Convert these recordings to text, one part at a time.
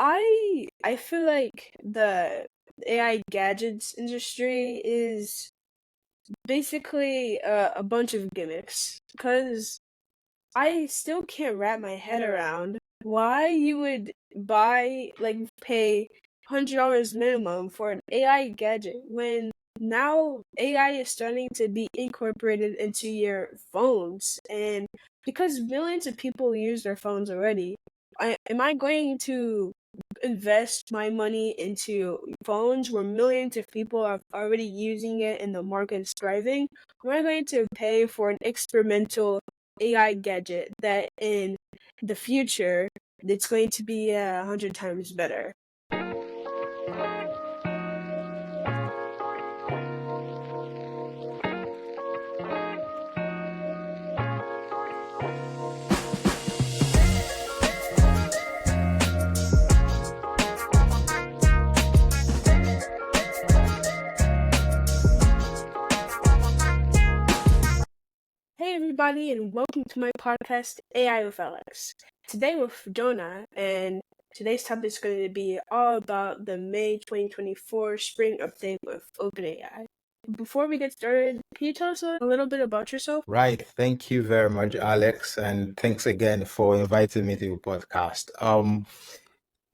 I feel like the AI gadgets industry is basically a bunch of gimmicks because I still can't wrap my head around why you would pay $100 minimum for an AI gadget when now AI is starting to be incorporated into your phones, and because millions of people use their phones already, am I going to invest my money into phones where millions of people are already using it and the market is thriving? We're going to pay for an experimental AI gadget that in the future it's going to be 100 times better. Hey everybody, and welcome to my podcast AI with Alex. Today with Jonah, and today's topic is going to be all about the May 2024 spring update with OpenAI. Before we get started, can you tell us a little bit about yourself? Right. Thank you very much, Alex, and thanks again for inviting me to your podcast.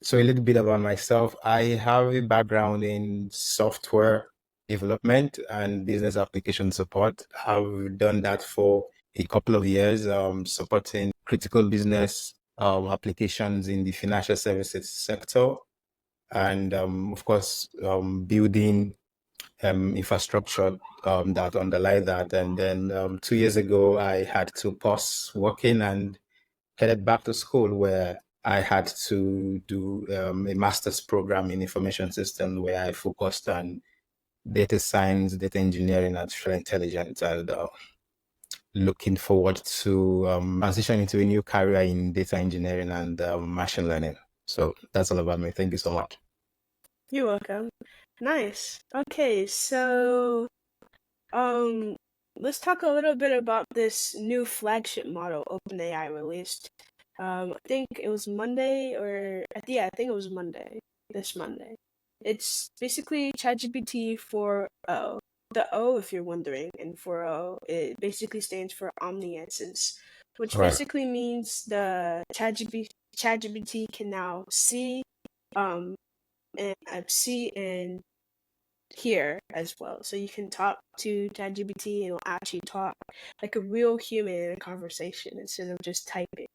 So a little bit about myself. I have a background in software development and business application support. I've done that for a couple of years, supporting critical business applications in the financial services sector, and of course, building infrastructure that underlie that. And then 2 years ago, I had to pause working and headed back to school where I had to do a master's program in information systems where I focused on data science, data engineering, artificial intelligence, and looking forward to transition into a new career in data engineering and machine learning. So that's all about me. Thank you so much. You're welcome. Nice. Okay, so um let's talk a little bit about this new flagship model OpenAI released. I think it was Monday, I think it was Monday. This Monday. It's basically ChatGPT 4o. The O, if you're wondering, and 4o, it basically stands for omniscience, which Right. basically means the ChatGPT can now um, see and hear as well. So you can talk to ChatGPT and it'll actually talk like a real human in a conversation instead of just typing.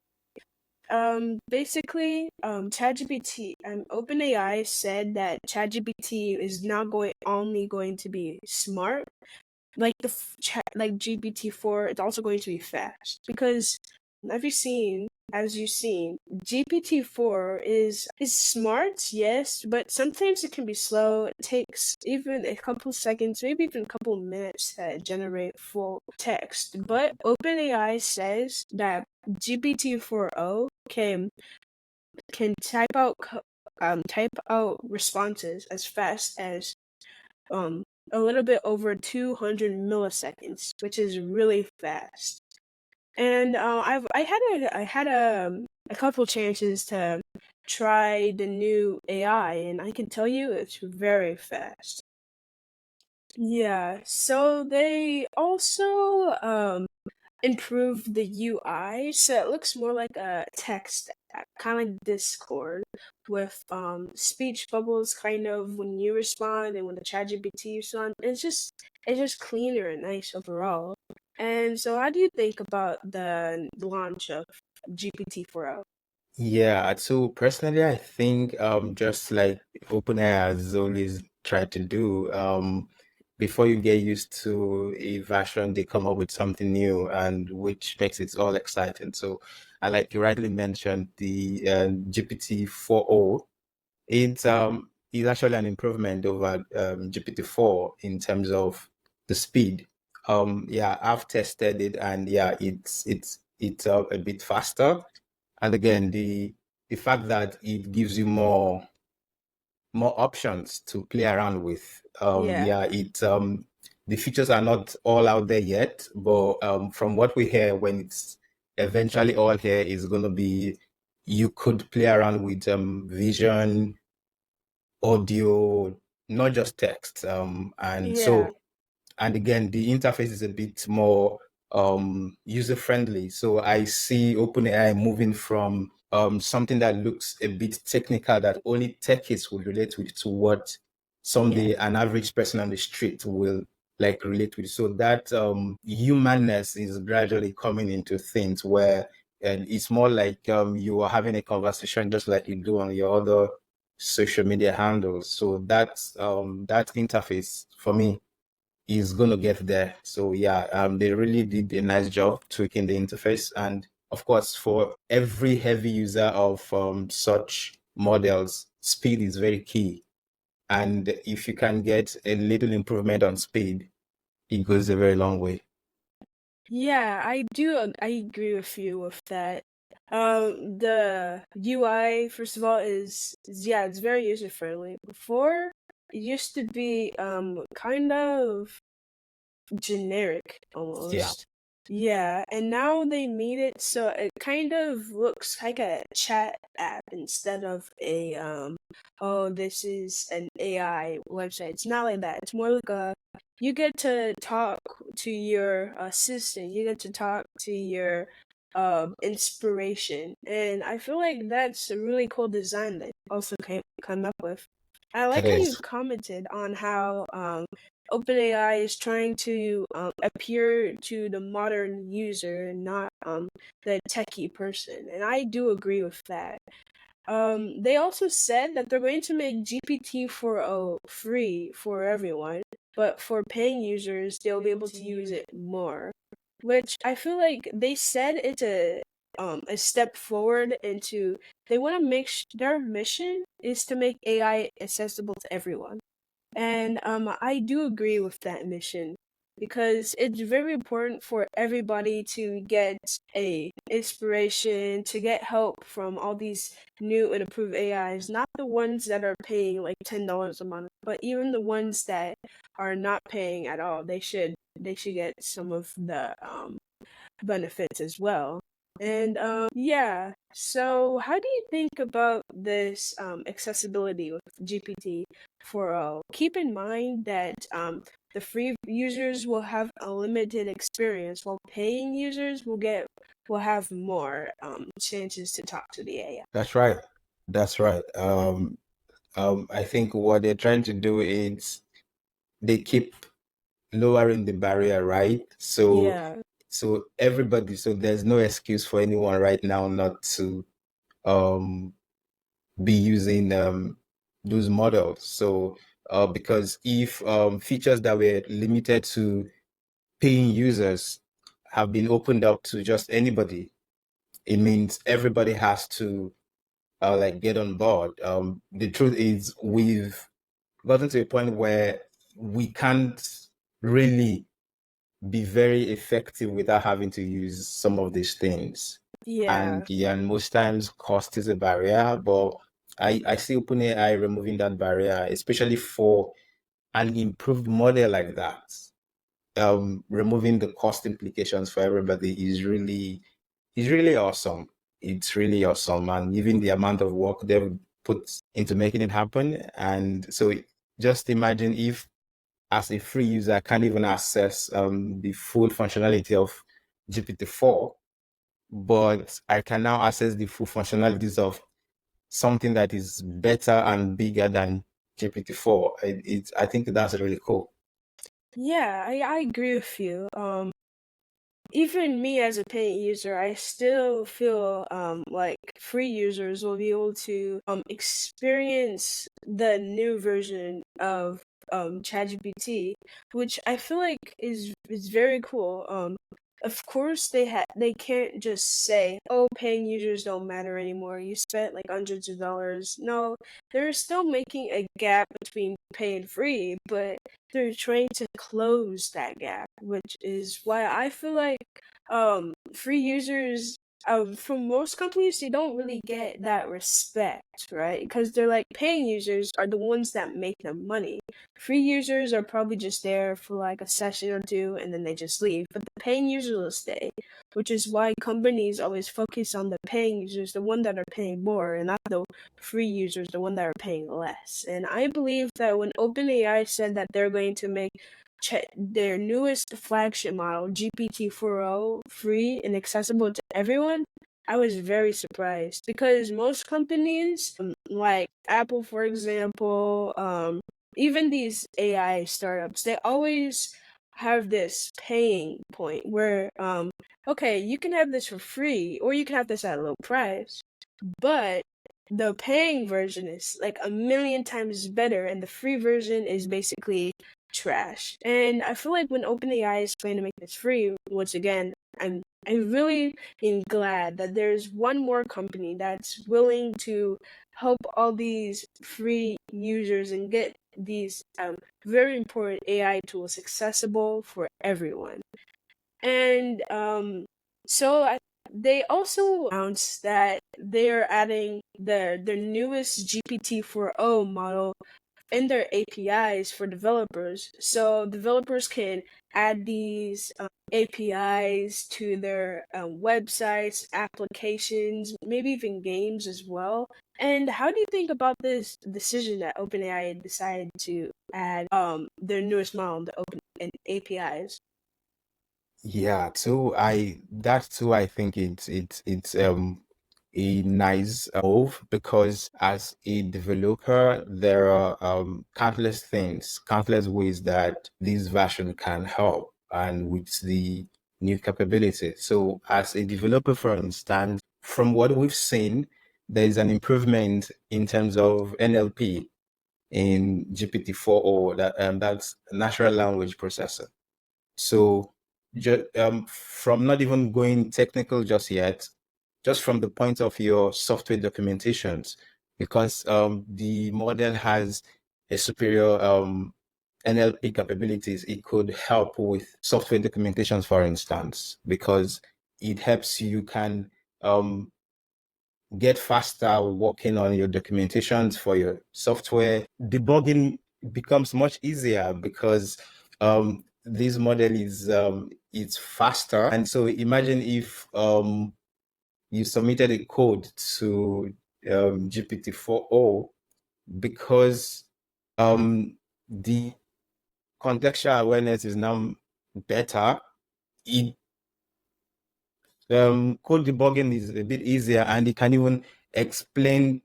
Basically, ChatGPT, OpenAI said that ChatGPT is not only going to be smart, like like GPT-4, it's also going to be fast because as you've seen, GPT-4 is smart, yes, but sometimes it can be slow. It takes even a couple seconds, maybe even a couple minutes to generate full text. But OpenAI says that GPT-4o can type out responses as fast as a little bit over 200 milliseconds, which is really fast. And I had a couple chances to try the new AI, and I can tell you it's very fast. Yeah, so they also improve the UI, so it looks more like a text app, kind of like Discord, with speech bubbles, kind of when you respond and when the ChatGPT responds. It's just cleaner and nice overall. And so, how do you think about the launch of GPT-4o? Yeah, so personally, I think just like OpenAI has always tried to do, before you get used to a version, they come up with something new and which makes it all exciting. So I like you rightly mentioned the GPT-4o. It's actually an improvement over GPT-4 in terms of the speed. Yeah, I've tested it and yeah, it's a bit faster. And again, the fact that it gives you more options to play around with. Yeah. Yeah, the features are not all out there yet, but from what we hear, when it's eventually all here, is going to be you could play around with vision, audio, not just text. And Yeah, so, and again, the interface is a bit more user friendly. So I see OpenAI moving from something that looks a bit technical that only techies would relate with to what yeah. someday an average person on the street will like relate with. So that humanness is gradually coming into things where and it's more like you are having a conversation just like you do on your other social media handles. So that interface for me is going to get there. So yeah, they really did a nice job tweaking the interface. And of course, for every heavy user of such models, speed is very key. And if you can get a little improvement on speed, it goes a very long way. Yeah, I do. I agree with you with that. The UI, first of all, is yeah, it's very user friendly. Before, it used to be kind of generic Yeah, almost. Yeah, and now they made it so it kind of looks like a chat app instead of a oh, this is an AI website. It's not like that. It's more like a you get to talk to your assistant. You get to talk to your inspiration. And I feel like that's a really cool design that also came come up with. I it like how you is. commented on how OpenAI is trying to appear to the modern user and not the techie person, and I do agree with that. They also said that they're going to make GPT-4o free for everyone, but for paying users, they'll be able to use it more. Which I feel like they said it's a step forward into they want to make their mission is to make AI accessible to everyone. And I do agree with that mission because it's very important for everybody to get a inspiration, to get help from all these new and improved AIs, not the ones that are paying like $10 a month, but even the ones that are not paying at all. They should get some of the benefits as well. And yeah, so how do you think about this accessibility with GPT 4o? Keep in mind that the free users will have a limited experience, while paying users will have more chances to talk to the AI. That's right. That's right. I think what they're trying to do is they keep lowering the barrier, right? So Yeah, so everybody, so there's no excuse for anyone right now not to um be using those models. So because if features that were limited to paying users have been opened up to just anybody, it means everybody has to like get on board. The truth is we've gotten to a point where we can't really be very effective without having to use some of these things. And yeah, yeah, and most times cost is a barrier, but I see OpenAI removing that barrier, especially for an improved model like that. Removing the cost implications for everybody is really awesome. It's really awesome. And even the amount of work they've put into making it happen. And so just imagine if as a free user, I can't even access the full functionality of GPT-4, but I can now access the full functionalities of something that is better and bigger than GPT-4. I think that's really cool. yeah. I agree with you. Even me as a paying user, I still feel like free users will be able to experience the new version of ChatGPT, which I feel like is very cool. Of course they can't just say, "Oh, paying users don't matter anymore. You spent like hundreds of dollars." No, they're still making a gap between pay and free, but they're trying to close that gap, which is why I feel like free users from most companies, they don't really get that respect, right? Because they're like, paying users are the ones that make them money. Free users are probably just there for like a session or two and then they just leave. But the paying users will stay, which is why companies always focus on the paying users, the one that are paying more, and not the free users, the one that are paying less. And I believe that when OpenAI said that they're going to make their newest flagship model, GPT-4o, free and accessible to everyone, I was very surprised because most companies, like Apple, for example, even these AI startups, they always have this paying point where, okay, you can have this for free or you can have this at a low price, but the paying version is like a million times better, and the free version is basically trash. And I feel like when OpenAI is planning to make this free, once again, I really am glad that there's one more company that's willing to help all these free users and get these very important AI tools accessible for everyone. And so they also announced that they're adding their newest GPT-4o model in their APIs for developers. So developers can add these APIs to their websites, applications, maybe even games as well. And how do you think about this decision that OpenAI decided to add their newest model to open APIs? Yeah, too. I think it's a nice move because as a developer, there are countless things, countless ways that this version can help, and with the new capability. So, as a developer, for instance, from what we've seen, there is an improvement in terms of NLP in GPT-4o, that's natural language processor. So, from not even going technical just yet, just from the point of your software documentations, because the model has a superior NLP capabilities, it could help with software documentations, for instance, because it helps you can get faster working on your documentations for your software. Debugging becomes much easier because this model is it's faster. And so imagine if you submitted a code to GPT-4o, because the contextual awareness is now better. It code debugging is a bit easier, and it can even explain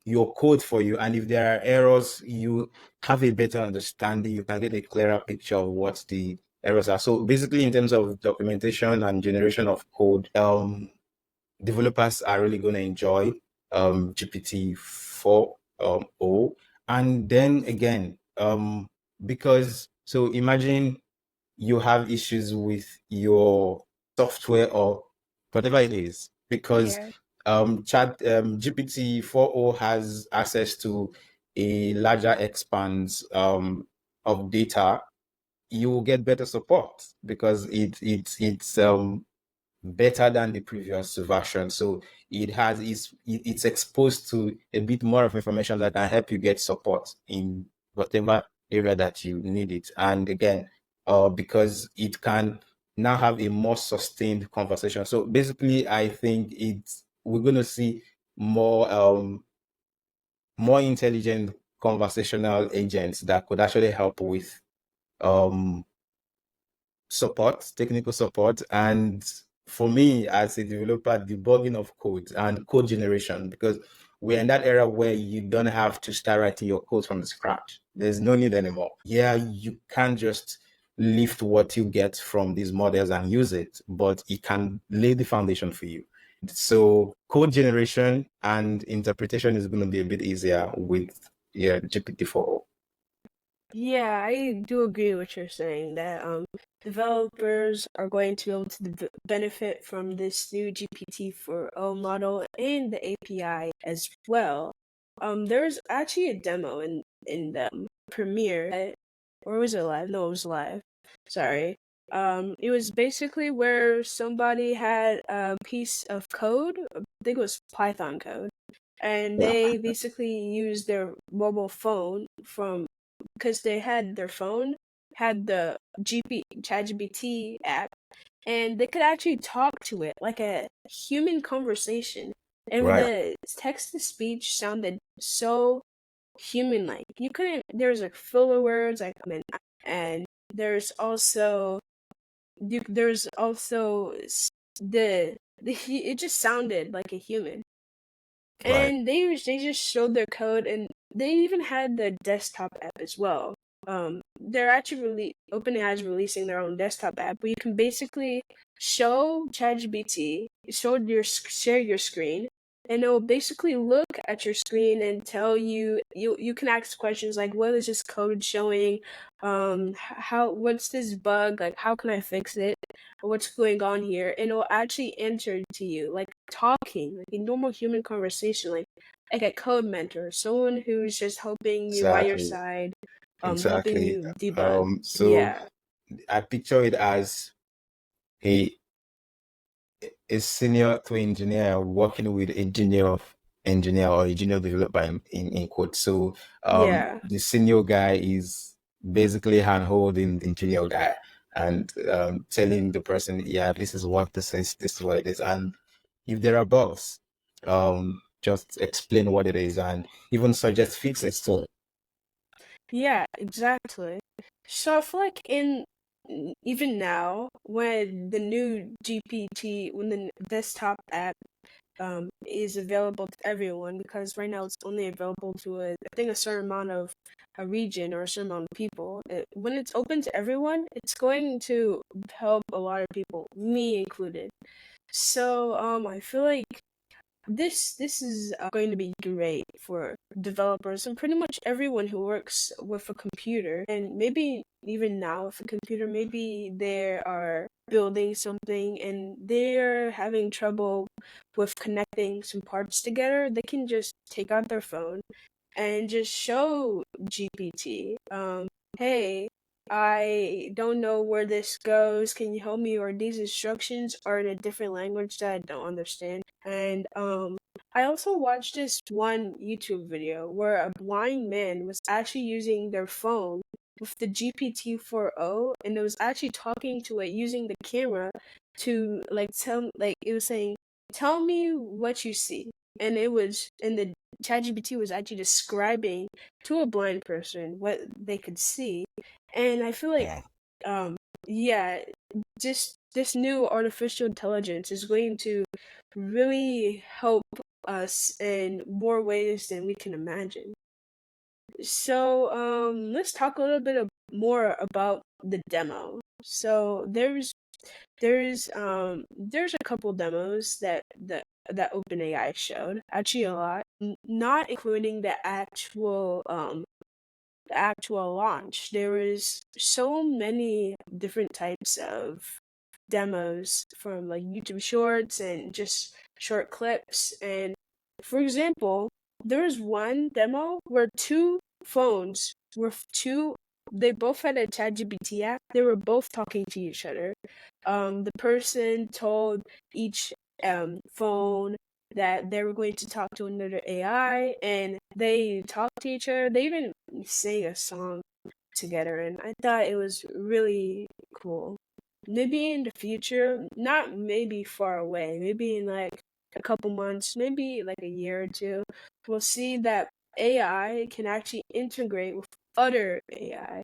your code for you. And if there are errors, you have a better understanding. You can get a clearer picture of what the errors are. So basically, in terms of documentation and generation of code, developers are really going to enjoy GPT-4o. And then again, because so imagine you have issues with your software or whatever it is, because Yeah. GPT-4o has access to a larger expanse of data. You will get better support because it's better than the previous version. So it's exposed to a bit more of information that can help you get support in whatever area that you need it. And again, because it can now have a more sustained conversation. So basically, I think we're going to see more intelligent conversational agents that could actually help with um support, technical support, and for me as a developer, debugging of code and code generation, because we're in that era where you don't have to start writing your code from the scratch. There's no need anymore. Yeah, you can't just lift what you get from these models and use it, but it can lay the foundation for you. So code generation and interpretation is going to be a bit easier with GPT-4o. Yeah, I do agree with what you're saying that developers are going to be able to benefit from this new GPT-4o model and the API as well. There's actually a demo in the Premiere, or was it live? No, it was live. Sorry. It was basically where somebody had a piece of code, I think it was Python code, and Yeah. they basically used their mobile phone from because they had their phone had the ChatGPT app, and they could actually talk to it like a human conversation, and Right. the text to speech sounded so human like. You couldn't. There's like filler words like I mean, and there's also there's also it just sounded like a human, Right. and they just showed their code, and they even had the desktop app as well. They're actually OpenAI is releasing their own desktop app where you can basically show ChatGPT, share your screen, and it will basically look at your screen and tell you. You can ask questions like, "What is this code showing? How what's this bug? Like, how can I fix it? What's going on here?" And it will actually answer to you like talking, like a normal human conversation, like a code mentor, someone who's just helping you by your Exactly. side, helping Exactly. you debug. So Yeah, I picture it as a a senior to engineer working with a engineer or a junior developer in code. So yeah, the senior guy is basically hand-holding the junior guy and telling the person, yeah, this is what this is what it is. And if there are bugs, just explain what it is and even suggest fixes. So yeah, exactly. So I feel like even now, when the new GPT, when the desktop app is available to everyone, because right now it's only available to I think a certain amount of a region or a certain amount of people. When it's open to everyone, it's going to help a lot of people, me included. So I feel like this is going to be great for developers and pretty much everyone who works with a computer, and maybe even now with a computer, maybe they are building something and they're having trouble with connecting some parts together. They can just take out their phone and just show GPT, hey, I don't know where this goes. Can you help me? Or these instructions are in a different language that I don't understand. And I also watched this one YouTube video where a blind man was actually using their phone with the GPT-4o, and it was actually talking to it using the camera to like tell, like it was saying, "Tell me what you see." And the ChatGPT was actually describing to a blind person what they could see. And I feel like, yeah. um, yeah, just this new artificial intelligence is going to really help us in more ways than we can imagine. So, let's talk a little bit more about the demo. So there's a couple demos that OpenAI showed, actually a lot, not including the actual launch. There was so many different types of demos from like YouTube Shorts and just short clips. And for example, there was one demo where two phones were two. They both had a ChatGPT app. They were both talking to each other. The person told each phone that they were going to talk to another AI, and they talked to each other. They even sang a song together, and I thought it was really cool. Maybe in the future, not maybe far away, maybe in like a couple months, maybe like a year or two, we'll see that AI can actually integrate with other AI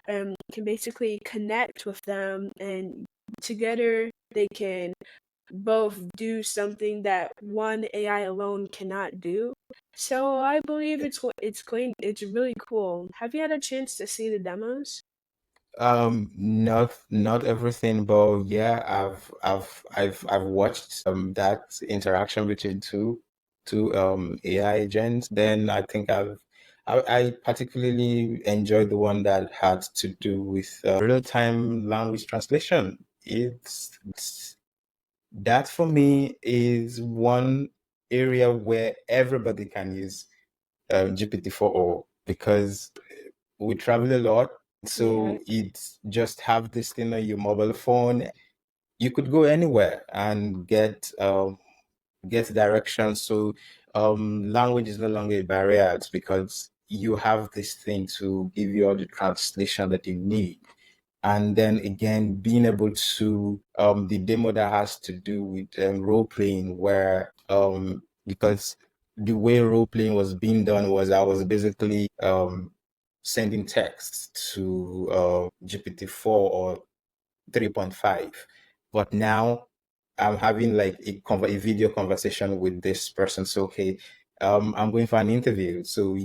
and can basically connect with them, and together they can both do something that one AI alone cannot do. So I believe it's really cool. Have you had a chance to see the demos? Not everything, but yeah, I've watched that interaction between two AI agents. Then I think I particularly enjoyed the one that had to do with real-time language translation. It's that for me is one area where everybody can use GPT-4o because we travel a lot. Yeah. So it just have this thing on your mobile phone. You could go anywhere and get directions. So language is no longer a barrier. It's because you have this thing to give you all the translation that you need. And then again, being able to the demo that has to do with role playing, where because the way role playing was being done was I was basically sending text to GPT-4 or 3.5. But now I'm having like a video conversation with this person. So, okay, I'm going for an interview. So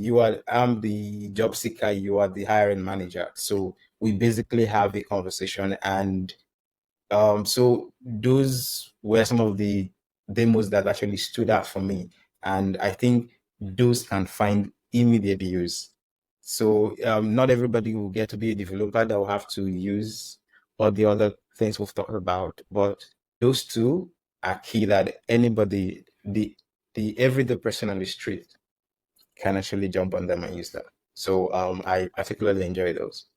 I'm the job seeker, you are the hiring manager. So we basically have a conversation. And so those were some of the demos that actually stood out for me. And I think those can find immediate use. So not everybody will get to be a developer that will have to use all the other things we've talked about, but those two are key that anybody, the everyday person on the street can actually jump on them and use them. So I particularly enjoy those.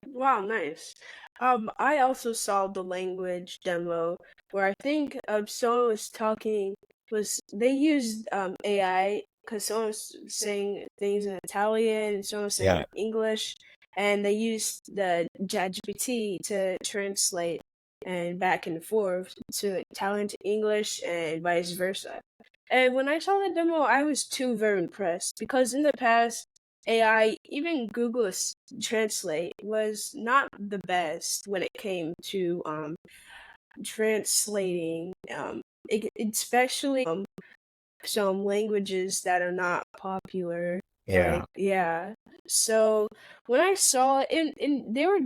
Wow, nice. I also saw the language demo where I think someone was talking was they used AI because someone was saying things in Italian and someone was saying Yeah, English, and they used the ChatGPT to translate and back and forth to Italian to English and vice versa. And when I saw the demo, I was too very impressed because in the past AI, even Google Translate was not the best when it came to translating, especially some languages that are not popular. Like yeah, yeah, so when I saw it, and they were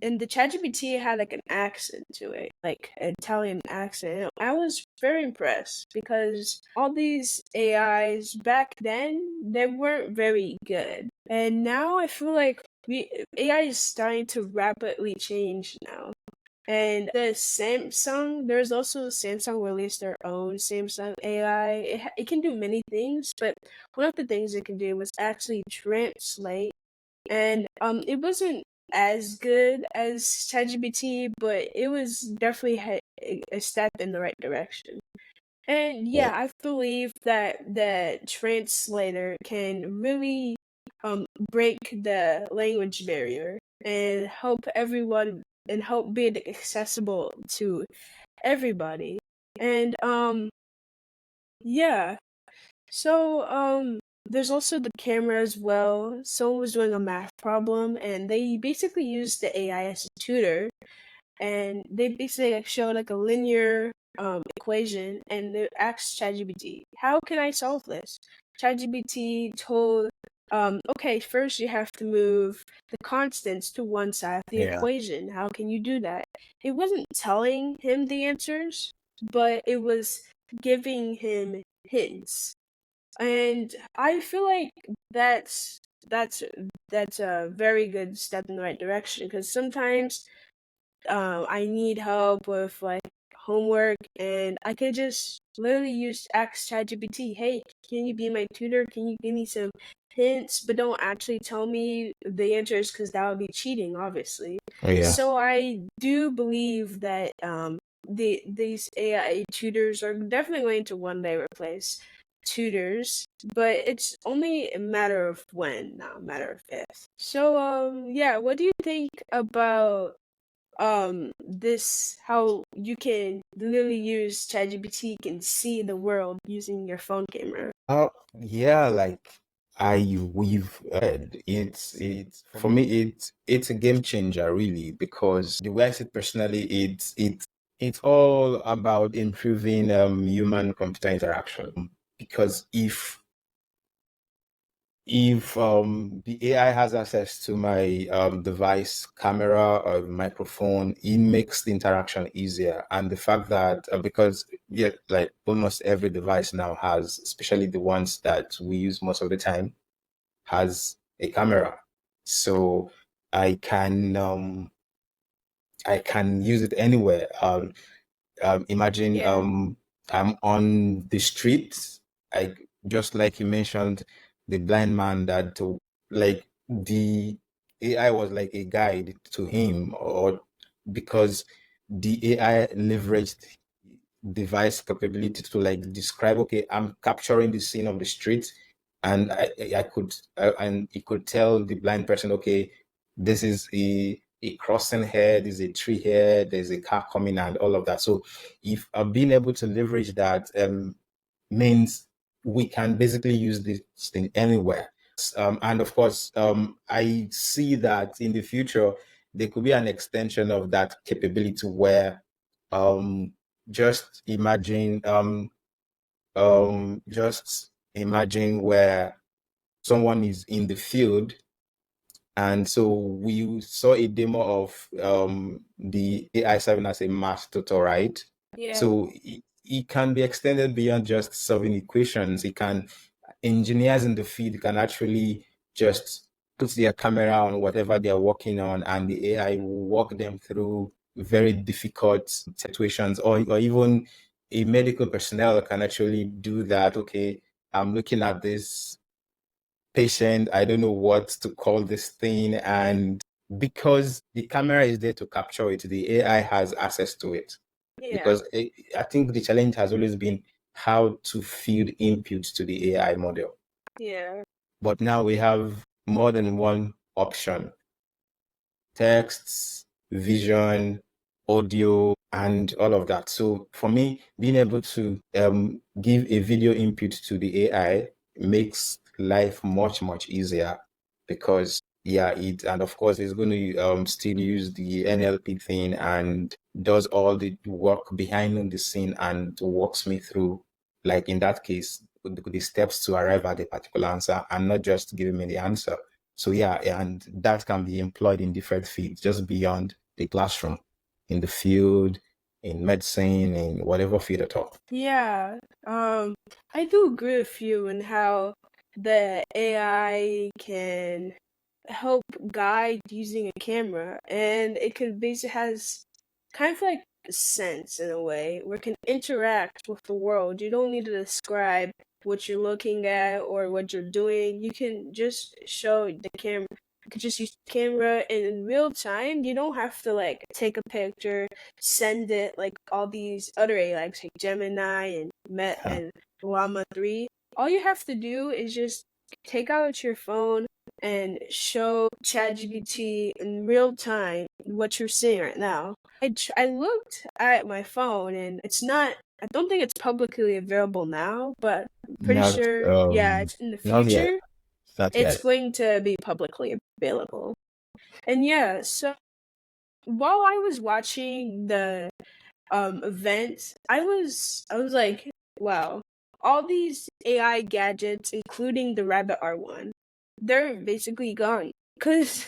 and the ChatGPT had like an accent to it, like an Italian accent. I was very impressed because all these AIs back then they weren't very good, and now I feel like AI is starting to rapidly change now. And the Samsung, there's also Samsung released their own Samsung AI. It can do many things, but one of the things it can do was actually translate, and it wasn't as good as ChatGPT, but it was definitely a step in the right direction. And yeah, yeah, I believe that the translator can really break the language barrier and help everyone and help be accessible to everybody. And yeah, so there's also the camera as well. Someone was doing a math problem and they basically used the AI as a tutor, and they basically like showed like a linear equation, and they asked ChatGPT, "How can I solve this?" ChatGPT told, "Okay, first you have to move the constants to one side of the yeah, equation. How can you do that?" It wasn't telling him the answers, but it was giving him hints, and I feel like that's that's a very good step in the right direction because sometimes I need help with like homework, and I could just literally use ask ChatGPT, "Hey, can you be my tutor? Can you give me some hints, but don't actually tell me the answers because that would be cheating, obviously." oh yeah. So I do believe that these AI tutors are definitely going to one day replace tutors, but it's only a matter of when, not a matter of if. So yeah, what do you think about this how you can literally use ChatGPT can see the world using your phone camera? Oh, yeah, like we've heard it's for me it's a game changer really, because the way I see it personally, it's all about improving human computer interaction. Because if the AI has access to my device camera or microphone, it makes the interaction easier. And the fact that because yeah, like almost every device now has, especially the ones that we use most of the time, has a camera. So I can um I can use it anywhere. Imagine Yeah. I'm on the street, I just like you mentioned, the blind man that like the AI was like a guide to him, or because the AI leveraged device capability to like describe, okay, I'm capturing the scene of the street, and I could and it could tell the blind person, okay, this is a crossing here, there's a tree here, there's a car coming, and all of that. So if I've been able to leverage that, means we can basically use this thing anywhere. And of course, I see that in the future, there could be an extension of that capability where um, just imagine just imagine where someone is in the field, and so we saw a demo of the AI serving as a math tutor, right? Yeah. So it can be extended beyond just solving equations. It can engineers in the field can actually just put their camera on whatever they're working on, and the AI will walk them through very difficult situations, or even a medical personnel can actually do that. Okay, I'm looking at this patient, I don't know what to call this thing, and because the camera is there to capture it, the AI has access to it. Yeah. Because I think the challenge has always been how to feed input to the AI model. Yeah. But now we have more than one option: texts, vision, audio, and all of that. So for me, being able to give a video input to the AI makes life much, much easier, because yeah, and of course it's going to still use the NLP thing and does all the work behind the scene and walks me through, like in that case, the steps to arrive at a particular answer, and not just giving me the answer. So yeah, and that can be employed in different fields, just beyond the classroom, in the field, in medicine, in whatever field at all. Yeah. I do agree with you in how the AI can help guide using a camera, and it can basically has kind of like sense in a way where it can interact with the world. You don't need to describe what you're looking at or what you're doing. You can just show the camera. You can just use the camera, and in real time, you don't have to like take a picture, send it like all these other AIs like Gemini and Met Yeah. and Llama 3. All you have to do is just take out your phone and show ChatGPT in real time what you're seeing right now. I looked at my phone, and it's not. I don't think it's publicly available now, but I'm pretty Not sure. Yeah, it's in the not yet. future. Not It's yet. going to be publicly available. And yeah, so while I was watching the event, I was like, wow, all these AI gadgets, including the Rabbit R1, they're basically gone. Cause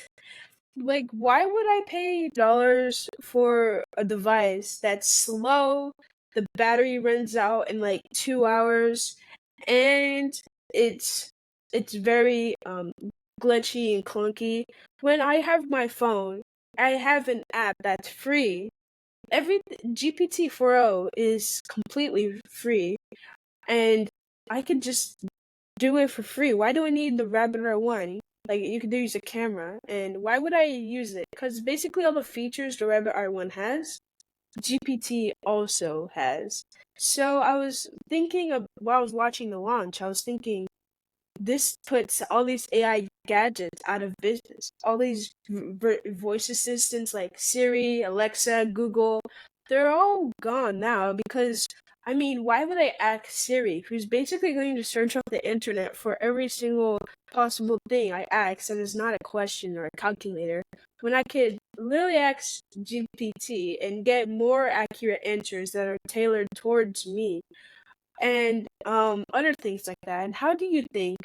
like, why would I pay dollars for a device that's slow? The battery runs out in like 2 hours, and it's it's very glitchy and clunky. When I have my phone, I have an app that's free. Every GPT-4o is completely free, and I could just do it for free. Why do I need the Rabbit R1? Like, you could use a camera, and why would I use it? Because basically all the features the Rabbit R1 has, GPT also has. So I was thinking of, while I was watching the launch, I was thinking, this puts all these AI gadgets out of business. All these voice assistants like Siri, Alexa, Google, they're all gone now because, I mean, why would I ask Siri, who's basically going to search up the internet for every single possible thing I ask that is not a question or a calculator, when I could literally ask GPT and get more accurate answers that are tailored towards me, and other things like that. And how do you think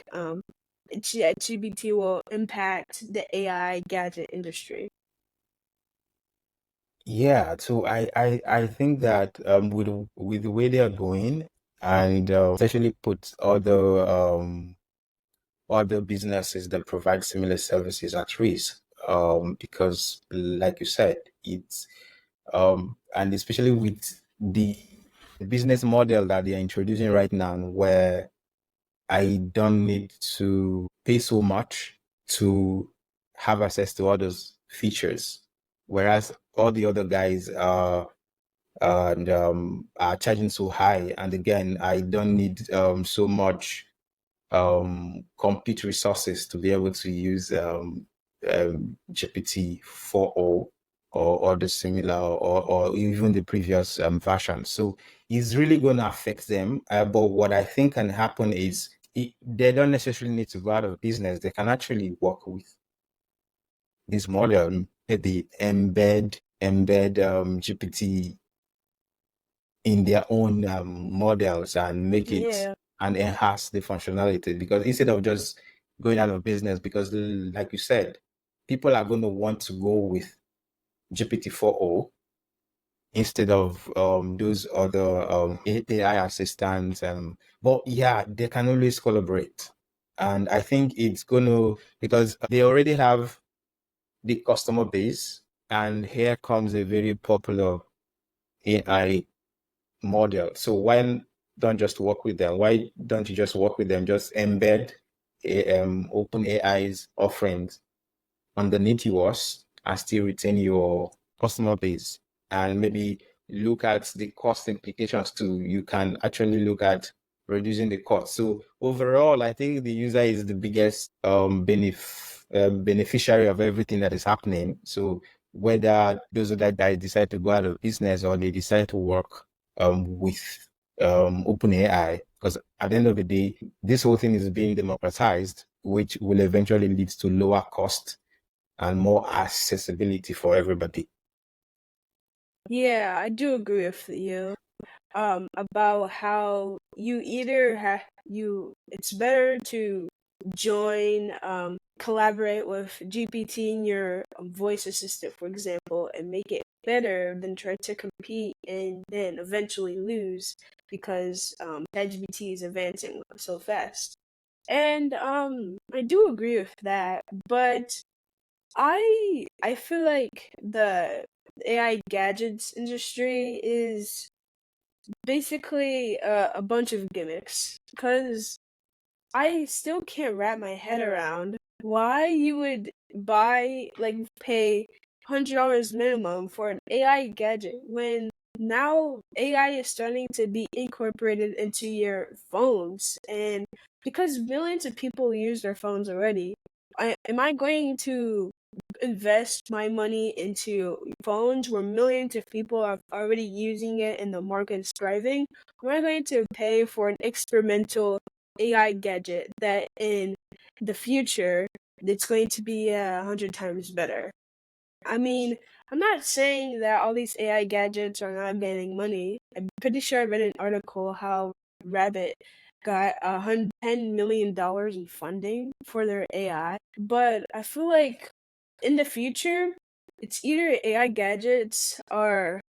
GPT will impact the AI gadget industry? Yeah, so I think that with the way they are going, and especially put other businesses that provide similar services at risk, because like you said, it's and especially with the business model that they are introducing right now, where I don't need to pay so much to have access to all those features, whereas all the other guys are charging so high. And again, I don't need so much compute resources to be able to use GPT-4o or the similar or even the previous version. So it's really going to affect them. But what I think can happen is they don't necessarily need to go out of business. They can actually work with this model, maybe embed GPT in their own models and make it Yeah. and enhance the functionality, because instead of just going out of business, because like you said, people are going to want to go with GPT-4o instead of those other AI assistants. But yeah, they can always collaborate. And I think it's going to, because they already have the customer base, and here comes a very popular AI model. So why don't just work with them? Why don't you just work with them? Just embed OpenAI's offerings underneath yours and still retain your customer base, and maybe look at the cost implications too. You can actually look at reducing the cost. So overall, I think the user is the biggest beneficiary of everything that is happening. So whether those other guys decide to go out of business or they decide to work with OpenAI, because at the end of the day, this whole thing is being democratized, which will eventually lead to lower cost and more accessibility for everybody. Yeah, I do agree with you. About how you either it's better to join, collaborate with GPT in your voice assistant, for example, and make it better than try to compete and then eventually lose because ChatGPT is advancing so fast. And I do agree with that, but I feel like the AI gadgets industry is basically a bunch of gimmicks, because I still can't wrap my head around why you would pay $100 minimum for an AI gadget when now AI is starting to be incorporated into your phones, and because millions of people use their phones already, am I going to invest my money into phones where millions of people are already using it and the market is thriving? Or am I going to pay for an experimental AI gadget that in the future it's going to be 100 times better? I mean, I'm not saying that all these AI gadgets are not getting money. I'm pretty sure I read an article how Rabbit got $10 million in funding for their AI. But I feel like in the future, it's either AI gadgets are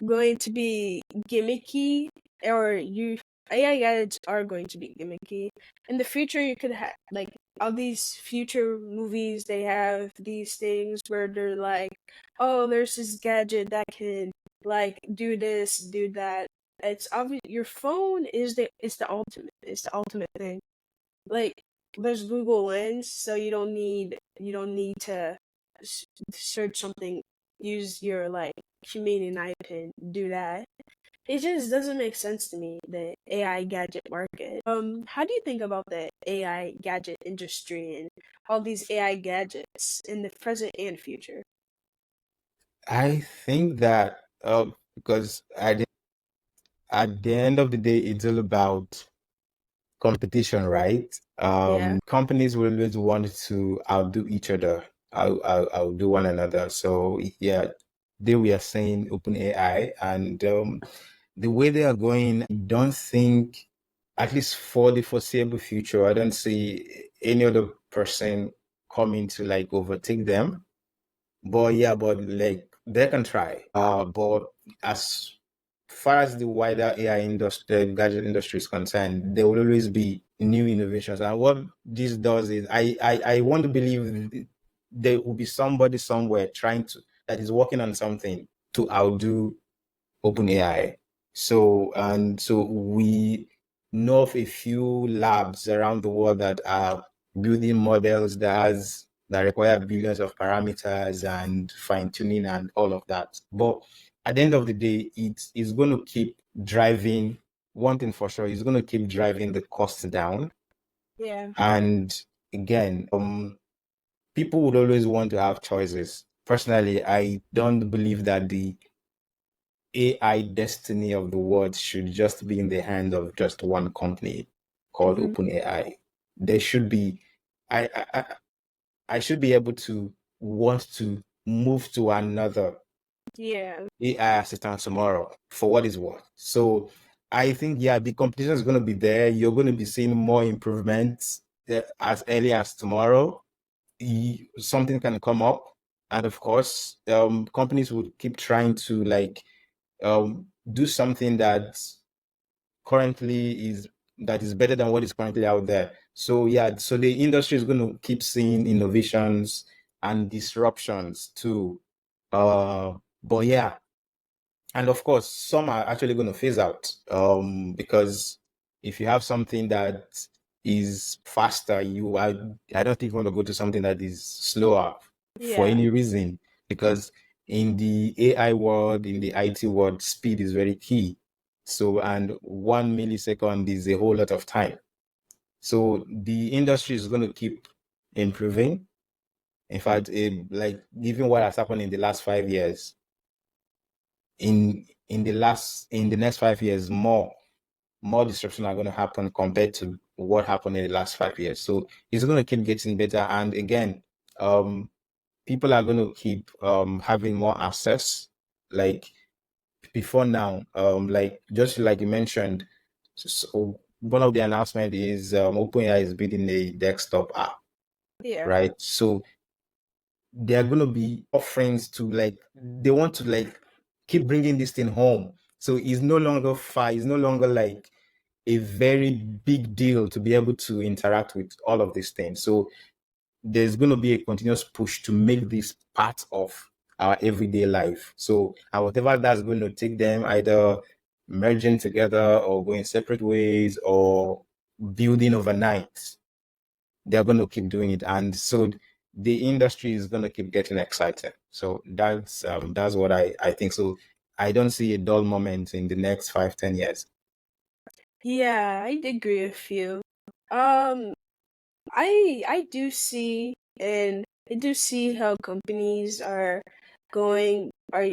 going to be gimmicky, or you AI gadgets are going to be gimmicky. In the future, you could have like all these future movies. They have these things where they're like, "Oh, there's this gadget that can like do this, do that." It's obvious. Your phone is the ultimate thing. Like there's Google Lens, so you don't need to search something. Use your like Humane and I pin. Do that. It just doesn't make sense to me, the AI gadget market. How do you think about the AI gadget industry and all these AI gadgets in the present and future? I think that because at the end of the day, it's all about competition, right? Yeah. Companies will always want to outdo each other, outdo one another. So yeah, they were saying OpenAI, and the way they are going, I don't think, at least for the foreseeable future, I don't see any other person coming to like overtake them. But yeah, but like they can try. But as far as the wider AI industry, the gadget industry is concerned, there will always be new innovations. And what this does is, I want to believe there will be somebody somewhere trying to that is working on something to outdo OpenAI. So we know of a few labs around the world that are building models that has that require billions of parameters and fine tuning and all of that. But at the end of the day, it is going to keep driving. One thing for sure, it's going to keep driving the costs down. Yeah. And again, people would always want to have choices. Personally, I don't believe that the AI destiny of the world should just be in the hands of just one company called Hmm. OpenAI. There should be, I, I, I I should be able to want to move to another Yeah. AI assistant tomorrow for what is worth. So I think, yeah, the competition is going to be there. You're going to be seeing more improvements as early as tomorrow. Something can come up. And of course, companies would keep trying to do something currently is that is better than what is currently out there. So yeah, so the industry is going to keep seeing innovations and disruptions too. But yeah, and of course, some are actually going to phase out. Because if you have something that is faster, I don't think you want to go to something that is slower for Yeah. any reason. Because in the AI world, in the IT world, speed is very key. So, and 1 millisecond is a whole lot of time. So the industry is going to keep improving. In fact, like given what has happened in the last 5 years, in the next 5 years, more disruption are going to happen compared to what happened in the last 5 years. So it's going to keep getting better. And again, um, people are going to keep having more access. Like before now, like just like you mentioned, so one of the announcement is OpenAI is building a desktop app, Yeah. right? So they are going to be offerings to they want to keep bringing this thing home. So it's no longer far. It's no longer like a very big deal to be able to interact with all of these things. So there's going to be a continuous push to make this part of our everyday life. So, and whatever that's going to take them, either merging together or going separate ways or building overnight, they're going to keep doing it. And so the industry is going to keep getting excited. So that's what I think. So I don't see a dull moment in the next 5, 10 years. Yeah, I agree with you. Um, I do see, and I do see how companies are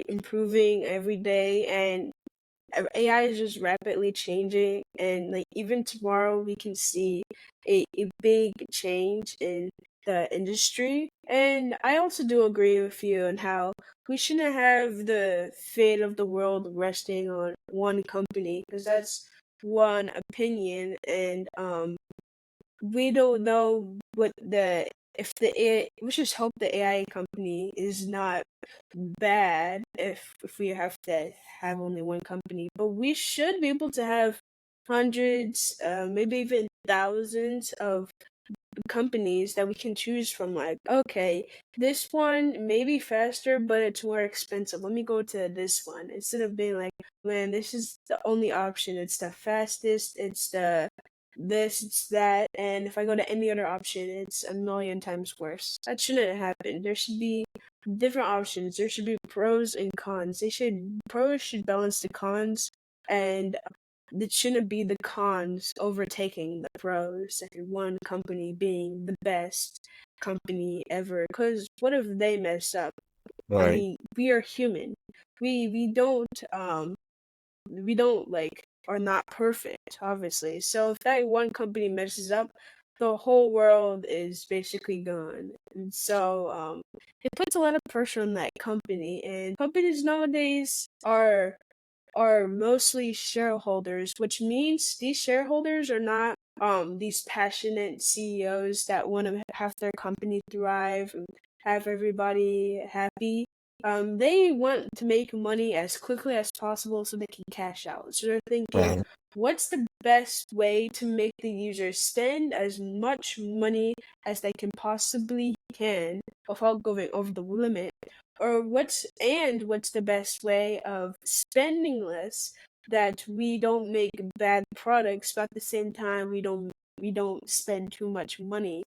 improving every day, and AI is just rapidly changing, and like even tomorrow we can see a big change in the industry. And I also do agree with you on how we shouldn't have the fate of the world resting on one company, because that's one opinion, and we don't know what the if the AI, we just hope the AI company is not bad if we have to have only one company, but we should be able to have hundreds, maybe even thousands of companies that we can choose from. Like, okay, this one may be faster, but it's more expensive. Let me go to this one instead of being like, man, this is the only option. It's the fastest. It's the this, it's that, and if I go to any other option, it's a million times worse. That shouldn't happen. There should be different options. There should be pros and cons. Pros should balance the cons, and it shouldn't be the cons overtaking the pros and one company being the best company ever. Because what if they mess up? I Right. mean, we are human. We don't we don't like are not perfect, obviously. So if that one company messes up, the whole world is basically gone. And so it puts a lot of pressure on that company. And companies nowadays are mostly shareholders, which means these shareholders are not these passionate CEOs that want to have their company thrive and have everybody happy. They want to make money as quickly as possible so they can cash out. So they're thinking, Right. what's the best way to make the user spend as much money as they can possibly can without going over the limit? Or what's the best way of spending less that we don't make bad products, but at the same time we don't we don't spend too much money.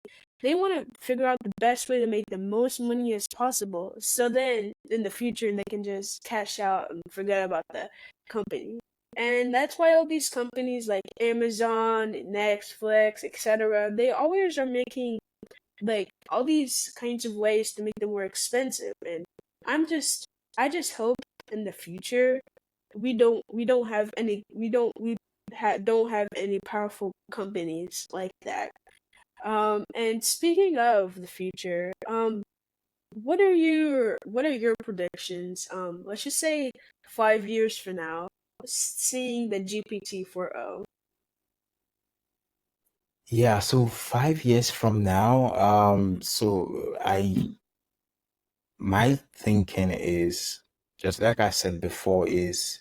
They want to figure out the best way to make the most money as possible. So then in the future they can just cash out and forget about the company. And that's why all these companies like Amazon, Netflix, etc., they always are making like all these kinds of ways to make them more expensive. And I'm just I just hope in the future we don't have any don't have any powerful companies like that. And speaking of the future, what are your predictions? Let's just say 5 years from now, seeing the GPT-4o. Yeah, so 5 years from now, my thinking is just like I said before, is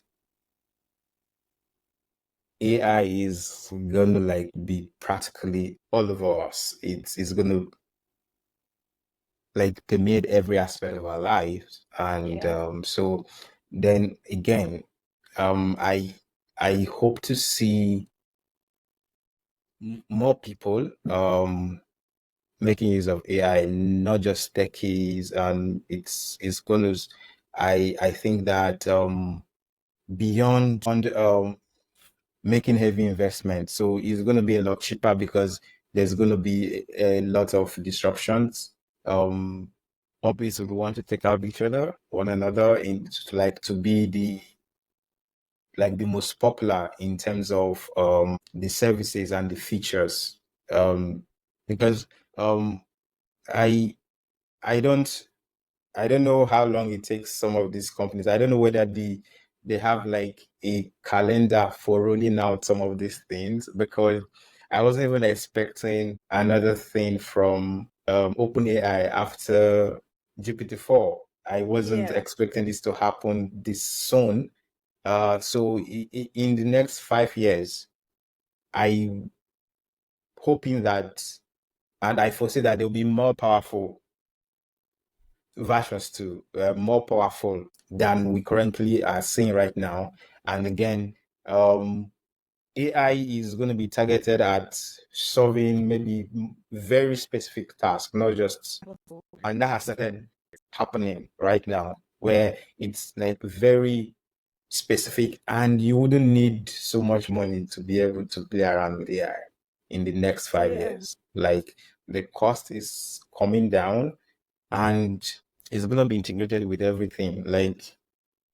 AI is gonna like be practically all over us. It's gonna like permeate every aspect of our lives, and Yeah, so then again, I hope to see more people making use of AI, not just techies, and it's gonna. I think that beyond making heavy investments, so it's gonna be a lot cheaper because there's gonna be a lot of disruptions. Companies will want to take out each other, one another, in like to be the most popular in terms of the services and the features. Because um, I I don't I don't know how long it takes some of these companies. I don't know whether they have like a calendar for rolling out some of these things, because I wasn't even expecting another thing from OpenAI after GPT-4. I wasn't yeah, expecting this to happen this soon. So in the next 5 years, I'm hoping that, and I foresee that there'll be more powerful versions too, more powerful than we currently are seeing right now. And again, AI is going to be targeted at solving maybe very specific tasks, not just, and that has started happening right now, where it's like very specific, and you wouldn't need so much money to be able to play around with AI in the next five yeah, years. Like the cost is coming down, and it's gonna be integrated with everything. Like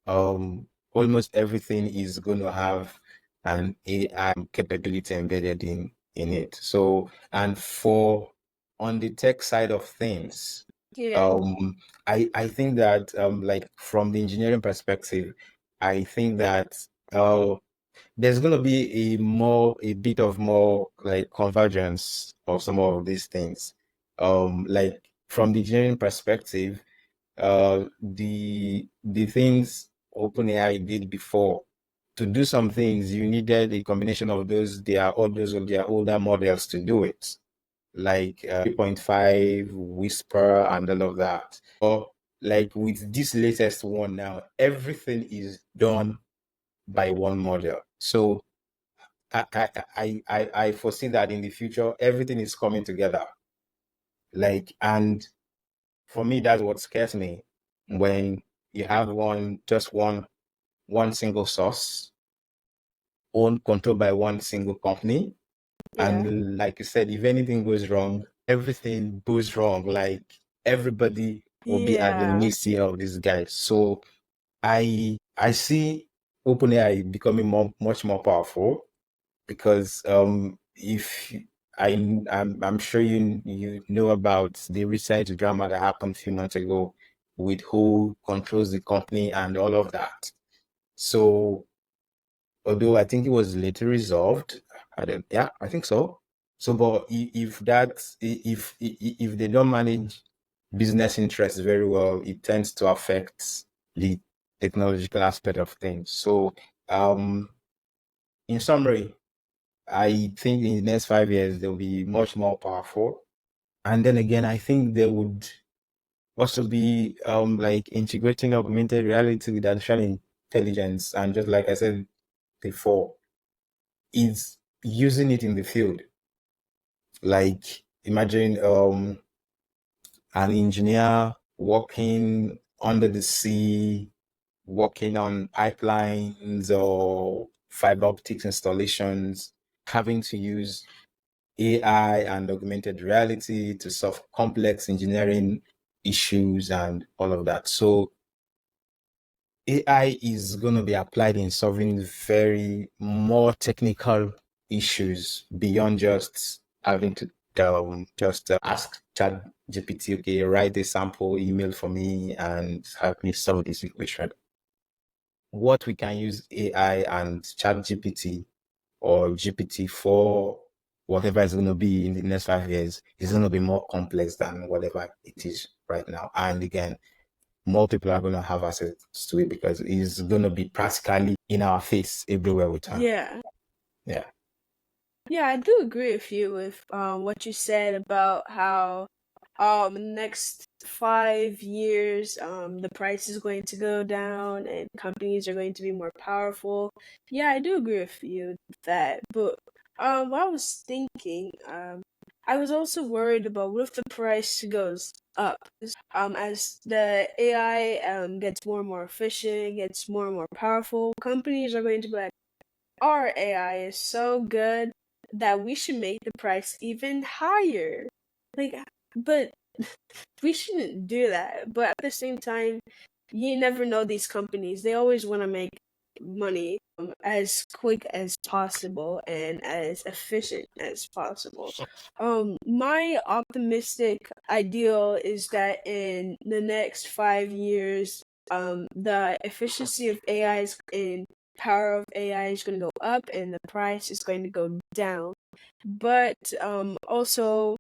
almost everything is gonna have an AI capability embedded in it. So, and for on the tech side of things, yeah, um I think that like from the engineering perspective, I think that uh there's gonna be a bit of more like convergence of some of these things. Like from the engineering perspective, the things OpenAI did before, to do some things you needed a combination of their older models to do it, like 3.5, Whisper, and all of that. Or like with this latest one now, everything is done by one model. So I foresee that in the future everything is coming together. Like, and for me, that's what scares me, when you have one single source, owned, controlled by one single company. yeah, And like you said, if anything goes wrong, everything goes wrong. Like everybody will be at the yeah, mercy of these guys. So I see OpenAI becoming much more powerful, because if I'm sure you know about the recent drama that happened a few months ago with who controls the company and all of that. So although I think it was later resolved, yeah, I think so. So, but if they don't manage business interests very well, it tends to affect the technological aspect of things. So, in summary, I think in the next 5 years they'll be much more powerful. And then again, I think they would also be like integrating augmented reality with artificial intelligence. And just like I said before, is using it in the field. Like imagine an engineer working under the sea, working on pipelines or fiber optics installations, having to use AI and augmented reality to solve complex engineering issues and all of that. So AI is going to be applied in solving very more technical issues beyond just having to just ask Chat GPT, okay, write a sample email for me and help me solve this equation. What we can use AI and Chat GPT or GPT-4, whatever it's going to be in the next 5 years, is going to be more complex than whatever it is right now. And again, more people are going to have access to it because it's going to be practically in our face everywhere we turn. Yeah. Yeah. Yeah, I do agree with you with what you said about how next 5 years the price is going to go down and companies are going to be more powerful. Yeah, I do agree with you with that. But what I was thinking, I was also worried about what if the price goes up as the AI gets more and more efficient, gets more and more powerful. Companies are going to be like, our AI is so good that we should make the price even higher. Like, but we shouldn't do that. But at the same time, you never know these companies. They always want to make money as quick as possible and as efficient as possible. My optimistic ideal is that in the next 5 years, the efficiency of AI is in power of AI is going to go up and the price is going to go down. But also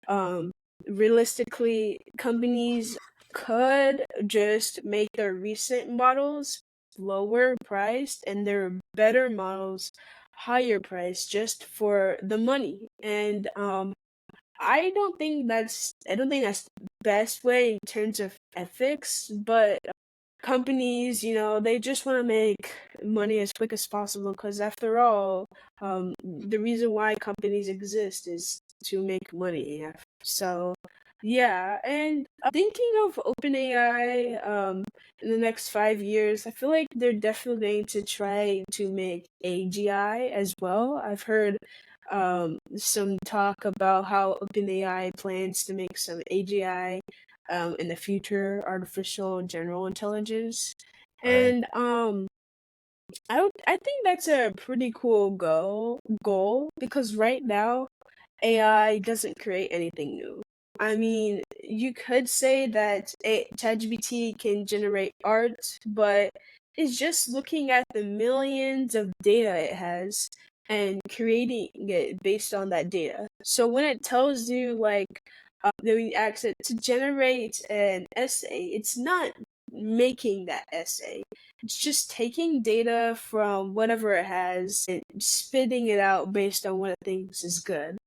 um, realistically, companies could just make their recent models lower priced and their better models higher priced just for the money. And I don't think that's the best way in terms of ethics, but companies, they just want to make money as quick as possible because after all, the reason why companies exist is to make money. Yeah. So, yeah, and thinking of OpenAI, in the next 5 years, I feel like they're definitely going to try to make AGI as well. I've heard some talk about how OpenAI plans to make some AGI in the future, artificial general intelligence. Right. And I think that's a pretty cool goal because right now AI doesn't create anything new. I mean, you could say that ChatGPT can generate art, but it's just looking at the millions of data it has and creating it based on that data. So when it tells you like that we ask it to generate an essay, it's not making that essay. It's just taking data from whatever it has and spitting it out based on what it thinks is good.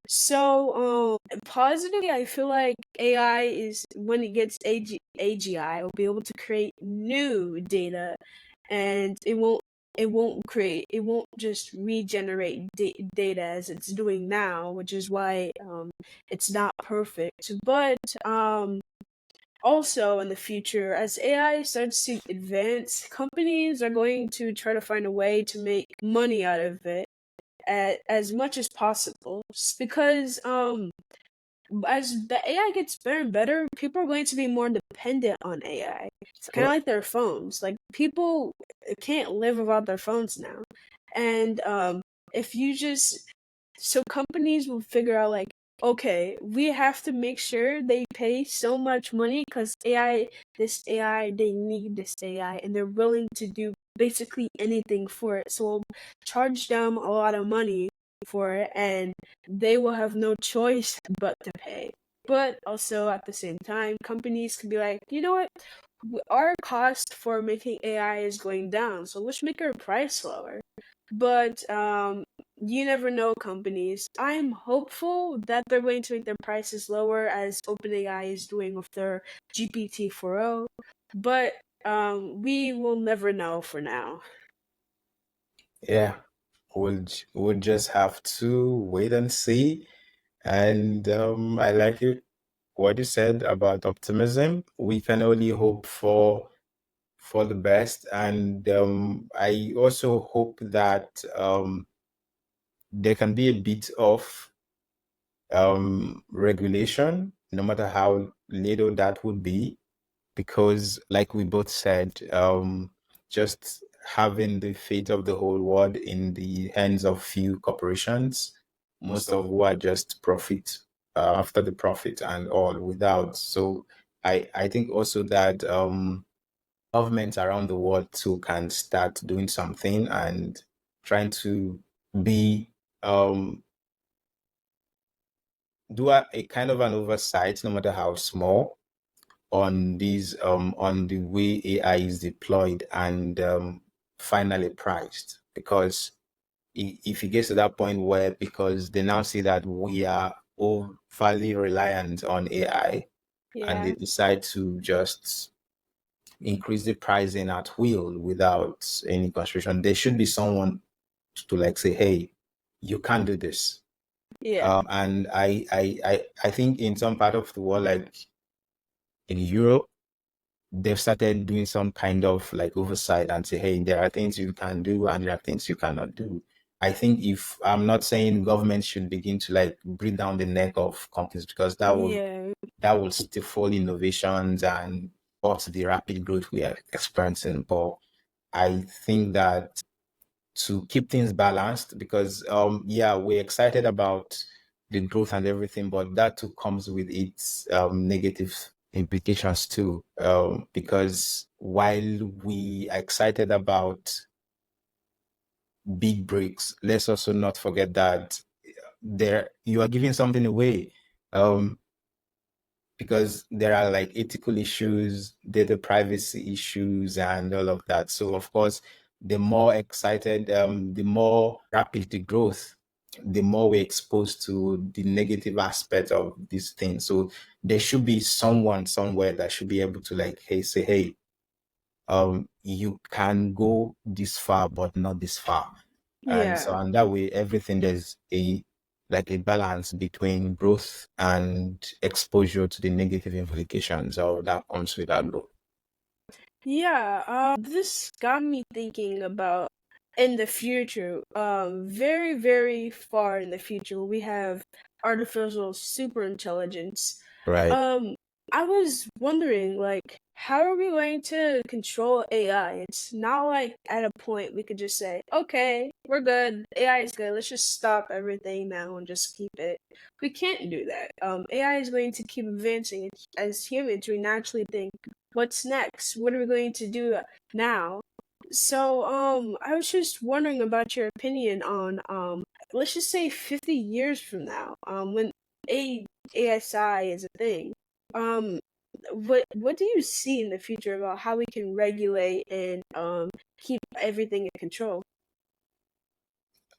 So, positively, I feel like AI is when it gets AGI, it'll be able to create new data, and it won't just regenerate data as it's doing now, which is why it's not perfect. But also in the future, as AI starts to advance, companies are going to try to find a way to make money out of it as much as possible. Just because as the AI gets better and better, people are going to be more dependent on AI. It's kind of like their phones. Like people can't live without their phones now. And if you just so companies will figure out like, okay, we have to make sure they pay so much money because AI, they need this AI, and they're willing to do basically anything for it. So we'll charge them a lot of money for it, and they will have no choice but to pay. But also at the same time, companies can be like, you know what? Our cost for making AI is going down, so let's make our price lower. But you never know companies. I'm hopeful that they're going to make their prices lower as OpenAI is doing with their GPT-4o, but we will never know for now. Yeah. We'll just have to wait and see. And I like it what you said about optimism. We can only hope for the best, and I also hope that there can be a bit of regulation, no matter how little that would be, because, like we both said, just having the fate of the whole world in the hands of few corporations, most of who are just profit after the profit and all without. So I think also that governments around the world too can start doing something and trying to be do a kind of an oversight, no matter how small, on these on the way AI is deployed and finally priced. Because if it gets to that point where, because they now see that we are overly reliant on AI, and they Yeah, decide to just increase the pricing at will without any consideration, there should be someone to like say, hey, you can't do this. yeah, And I think in some part of the world, like in Europe, they've started doing some kind of like oversight and say, hey, there are things you can do and there are things you cannot do. I think, if I'm not saying government should begin to like breathe down the neck of companies, because yeah, that will stifle innovations and cause the rapid growth we are experiencing. But I think that to keep things balanced, because yeah, we're excited about the growth and everything, but that too comes with its negative implications too. Because while we are excited about big breaks, let's also not forget that there you are giving something away. Because there are like ethical issues, data privacy issues, and all of that. So of course, the more excited, the more rapid the growth, the more we're exposed to the negative aspect of these things. So there should be someone somewhere that should be able to like, hey, say, hey, you can go this far, but not this far. And so yeah. on that way, everything, there's a like a balance between growth and exposure to the negative implications of that comes with that growth. Yeah, this got me thinking about in the future, very, very far in the future, we have artificial superintelligence. Right. Um, I was wondering, like, how are we going to control AI? It's not like at a point we could just say, okay, we're good, AI is good, let's just stop everything now and just keep it. We can't do that. AI is going to keep advancing. As humans, we naturally think, what's next? What are we going to do now? So, I was just wondering about your opinion on, let's just say 50 years from now, when A ASI is a thing. Um, what do you see in the future about how we can regulate and keep everything in control?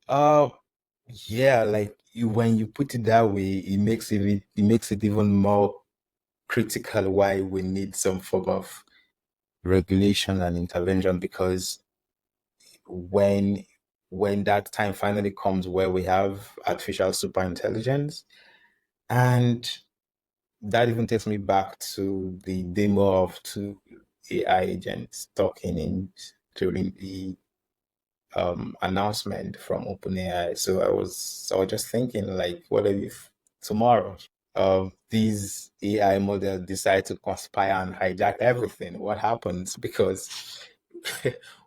Uh, yeah, like when you put it that way, it makes it even more critical why we need some form of regulation and intervention. Because when when that time finally comes where we have artificial superintelligence, and that even takes me back to the demo of two AI agents talking in during the announcement from OpenAI. So I was just thinking, like, what if tomorrow these AI models decide to conspire and hijack everything? What happens? Because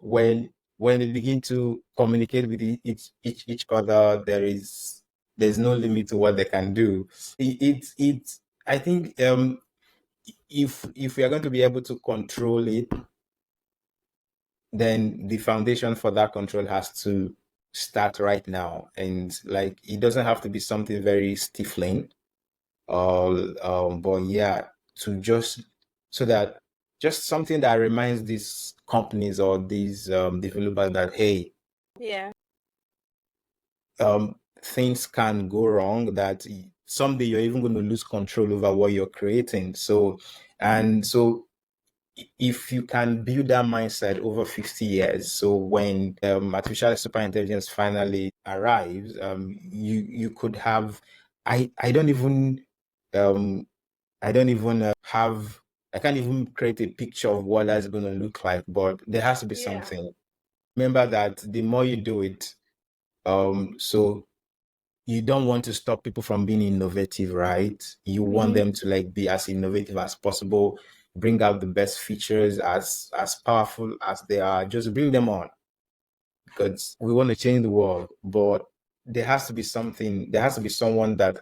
when they begin to communicate with each other, there's no limit to what they can do. It I think if we are going to be able to control it, then the foundation for that control has to start right now. And like, it doesn't have to be something very stifling, or but yeah, to just so that just something that reminds these companies or these developers that, hey, Yeah, things can go wrong, that someday you're even going to lose control over what you're creating. So and so if you can build that mindset over 50 years, so when artificial superintelligence finally arrives, you could have I don't even um I don't even have I can't even create a picture of what that's going to look like, but there has to be Yeah. something. Remember that the more you do it, so you don't want to stop people from being innovative, right? You want them to like be as innovative as possible, bring out the best features as powerful as they are, just bring them on because we want to change the world. But there has to be something, there has to be someone that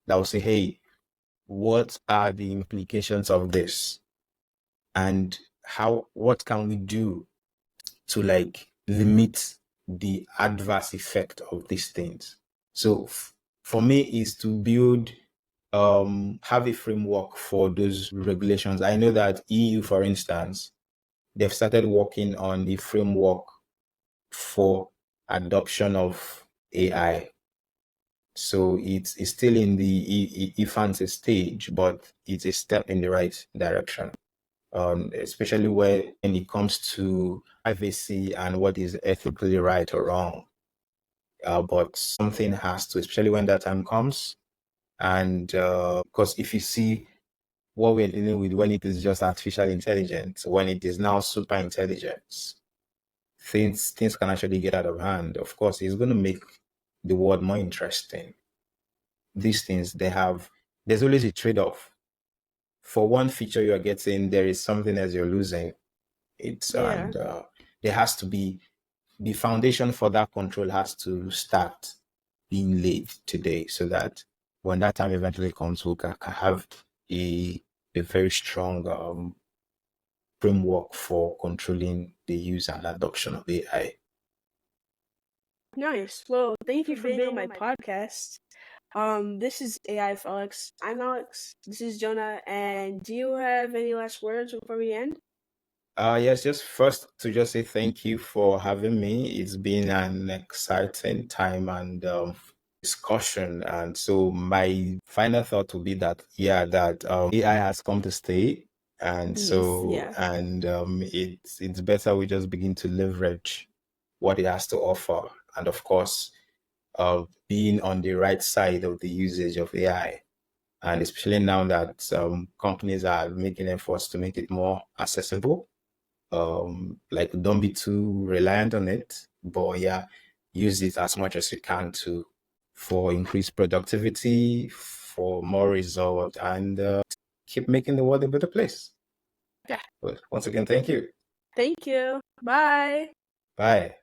will say, hey, what are the implications of this? And what can we do to like limit the adverse effect of these things? So for me is to build have a framework for those regulations. I know that EU, for instance, they've started working on the framework for adoption of AI. So it's still in the infancy stage, but it's a step in the right direction. Especially when it comes to privacy and what is ethically right or wrong. But something has to, especially when that time comes. And because if you see what we're dealing with when it is just artificial intelligence, when it is now super intelligence, things can actually get out of hand. Of course, it's going to make the world more interesting. These things, there's always a trade-off. For one feature you're getting, there is something else you're losing. Yeah. And there has to be the foundation for that control has to start being laid today so that when that time eventually comes, we can have a very strong framework for controlling the use and adoption of AI. Nice. Well, thank you for being on my podcast. This is AI with Alex. I'm Alex. This is Jonah. And do you have any last words before we end? Yes, just first to just say thank you for having me. It's been an exciting time and discussion. And so my final thought would be that, yeah, that AI has come to stay. And Yes. so, Yeah. and it's better we just begin to leverage what it has to offer. And of course, being on the right side of the usage of AI. And especially now that companies are making efforts to make it more accessible, like don't be too reliant on it, but yeah, use it as much as you can to for increased productivity, for more result, and keep making the world a better place. Yeah. But once again, thank you. Thank you. Bye. Bye.